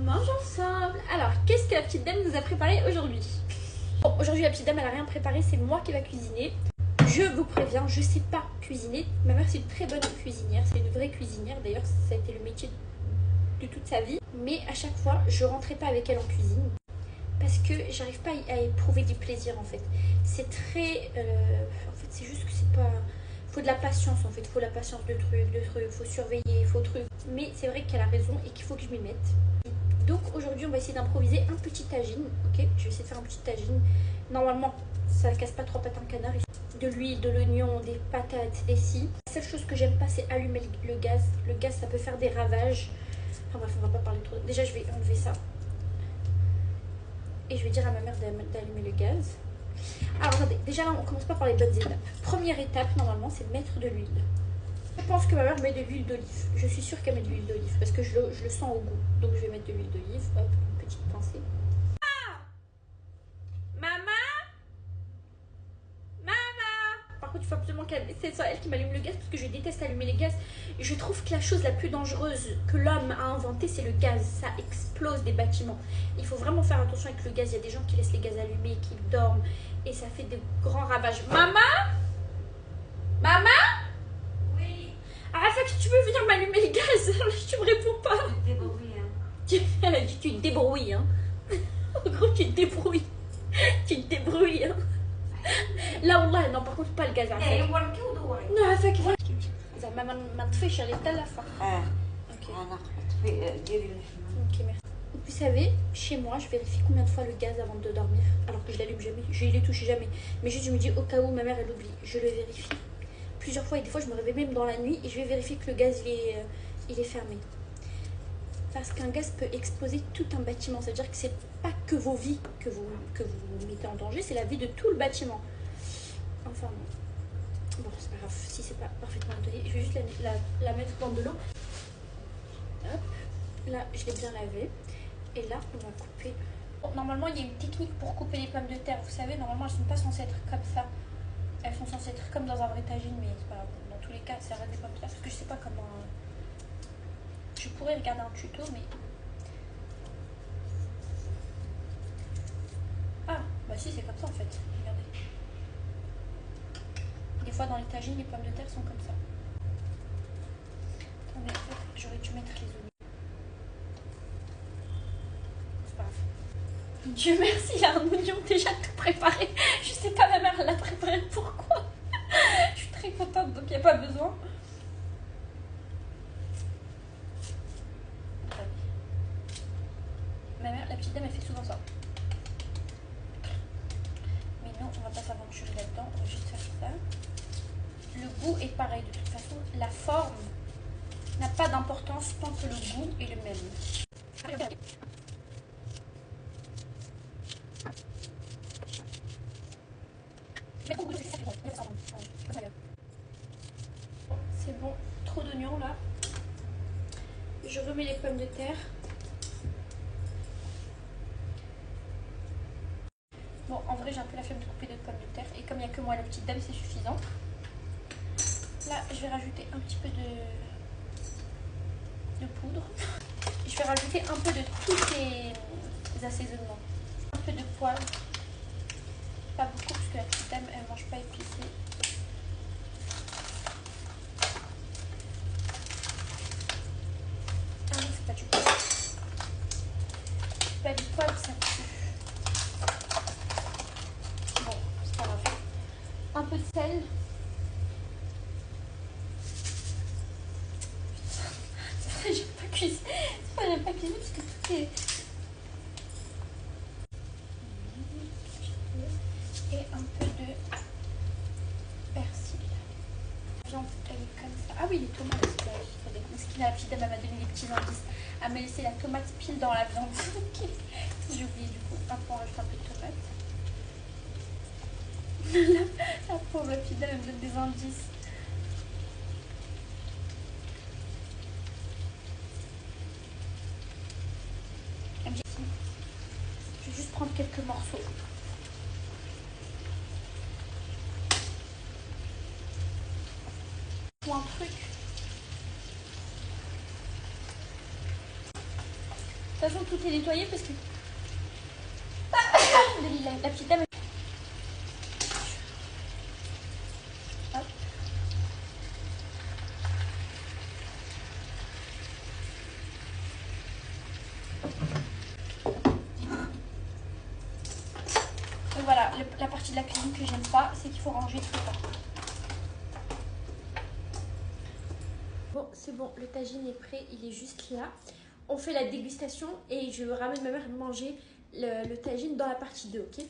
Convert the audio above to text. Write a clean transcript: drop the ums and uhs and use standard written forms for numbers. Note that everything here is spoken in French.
mange ensemble. Alors, qu'est-ce que la petite dame nous a préparé aujourd'hui? Bon, aujourd'hui la petite dame elle a rien préparé, c'est moi qui va cuisiner. Je vous préviens, je sais pas cuisiner. Ma mère c'est une très bonne cuisinière, c'est une vraie cuisinière. D'ailleurs ça a été le métier de toute sa vie. Mais à chaque fois je rentrais pas avec elle en cuisine parce que j'arrive pas à éprouver du plaisir en fait. C'est très... en fait c'est juste que c'est pas... Faut de la patience en fait, faut la patience de trucs, faut surveiller, faut truc. Mais c'est vrai qu'elle a raison et qu'il faut que je m'y mette. Donc aujourd'hui on va essayer d'improviser un petit tagine, ok? Je vais essayer de faire un petit tagine. Normalement ça casse pas trois pattes un canard. De l'huile, de l'oignon, des patates, des scies. La seule chose que j'aime pas c'est allumer le gaz. Le gaz ça peut faire des ravages. Enfin bref on va pas parler trop. Déjà je vais enlever ça. Et je vais dire à ma mère d'allumer le gaz. Alors attendez, déjà là on commence pas par les bonnes étapes. Première étape normalement c'est mettre de l'huile. Je pense que ma mère met de l'huile d'olive. Je suis sûre qu'elle met de l'huile d'olive parce que je le sens au goût. Donc je vais mettre de l'huile d'olive. Hop, une petite pincée. Ah, maman, maman. Par contre il faut absolument qu'elle... C'est ça, elle qui m'allume le gaz parce que je déteste allumer les gaz. Je trouve que la chose la plus dangereuse que l'homme a inventée c'est le gaz. Ça explose des bâtiments. Il faut vraiment faire attention avec le gaz. Il y a des gens qui laissent les gaz allumés, qui dorment et ça fait de grands ravages. Maman, maman. Arafat, tu veux venir m'allumer le gaz? Tu me réponds pas. Tu te débrouilles, hein. Elle a dit tu te débrouilles, hein. En gros, tu te débrouilles. Tu te débrouilles, hein. Là, والله, non, par contre, pas le gaz. Non, Arafat, زعما ما نطفيش عليه حتى لافا. Ok. Ok, merci. Vous savez, chez moi, je vérifie combien de fois le gaz avant de dormir. Alors que je l'allume jamais. Je les touche jamais. Mais juste, je me dis, au cas où ma mère, elle oublie. Je le vérifie. Plusieurs fois et des fois je me réveille même dans la nuit et je vais vérifier que le gaz il est fermé parce qu'un gaz peut exploser tout un bâtiment. Ça veut dire que c'est pas que vos vies que vous mettez en danger, c'est la vie de tout le bâtiment. Enfin bon c'est pas grave si c'est pas parfaitement donné. Je vais juste la mettre dans de l'eau. Hop, là je l'ai bien lavé et là on va couper. Bon, normalement il y a une technique pour couper les pommes de terre, vous savez, normalement elles sont pas censées être comme ça. Elles sont censées être comme dans un vrai tagine, mais c'est pas grave. Dans tous les cas, ça reste des pommes de terre parce que je sais pas comment. Je pourrais regarder un tuto, mais. Ah, bah si, c'est comme ça en fait. Regardez. Des fois, dans les tagines, les pommes de terre sont comme ça. Attendez, en fait, j'aurais dû mettre les oignons. C'est pas grave. Dieu merci, il y a un oignon déjà tout préparé. Je sais pas, ma mère elle l'a préparé pourquoi. Je suis très contente, donc il n'y a pas besoin. Ma mère, la petite dame, elle fait souvent ça. Mais non, on va pas s'aventurer là-dedans, on va juste faire ça. Le goût est pareil, de toute façon, la forme n'a pas d'importance tant que le goût est le même. C'est bon, trop d'oignons là. Je remets les pommes de terre. Bon, en vrai, j'ai un peu la flemme de couper d'autres pommes de terre. Et comme il n'y a que moi, la petite dame, c'est suffisant. Là, je vais rajouter un petit peu de poudre. Je vais rajouter un peu de tous ces assaisonnements. Un peu de poivre. Pas beaucoup parce que la petite dame elle mange pas épicé. Ah non, c'est pas du poivre. C'est pas du poivre, ça pue. Bon, c'est pas grave. Un peu de sel. C'est vrai, j'aime pas cuisiner. C'est vrai, j'aime pas cuisiner parce que tout est. Et un peu de persil. La viande, elle est comme ça. Ah oui, les tomates. Attendez, la petite dame m'a donné les petits indices. Elle m'a laissé la tomate pile dans la viande. J'ai oublié du coup. Après, on rajoute un peu de tomate. La pauvre petite dame, elle me donne des indices. Elle me dit, je vais juste prendre quelques morceaux. Ou un truc. façon, tout est nettoyé parce que la petite dame. Hop. Donc voilà, la partie de la cuisine que j'aime pas, c'est qu'il faut ranger tout le temps. Bon, c'est bon, le tagine est prêt, il est juste là. On fait la dégustation et je ramène ma mère manger le tagine dans la partie 2, ok?